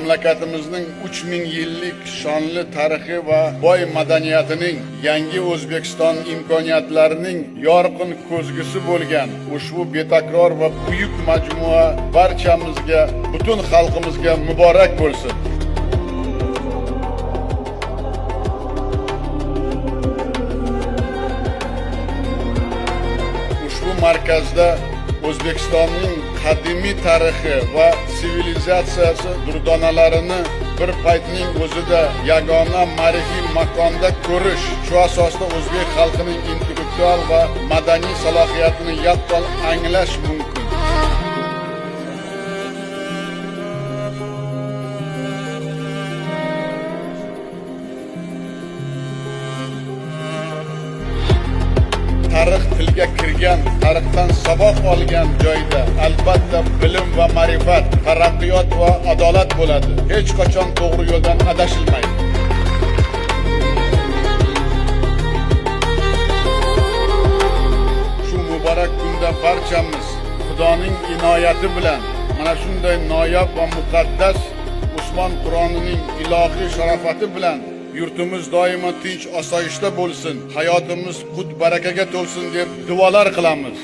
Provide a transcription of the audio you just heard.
mamlakatimizning 3000 yillik shonli tarixi va boy madaniyatining yangi O'zbekiston imkoniyatlarining yorqin ko'zgusi bo'lgan ushbu betakror va buyuk majmua barchamizga, butun xalqimizga muborak bo'lsin. Ushbu markazda O'zbekistonning qadimiy tarixi va sivilizatsiyasi durdonalarini bir paytning o'zida yagona ma'rifiy makonda ko'rish, shu asosda o'zbek xalqining intellektual va madaniy salohiyatini yaqqol anglash mumkin. Tarix tilga kirgan, tarixdan saboq olgan joyda albatta bilim va ma'rifat, taraqqiyot va adolat bo'ladi. Hech qachon to'g'ri yo'ldan adashilmaydi. Shu muborak kunda barchamiz Xudoning inoyati bilan mana shunday noyob va muqaddas Usmon Qur'onining ilohiy sharofati bilan yurtimiz doimo tinch osoyishta bo'lsin, hayotimiz qut barakaga to'lsin deb duolar qilamiz.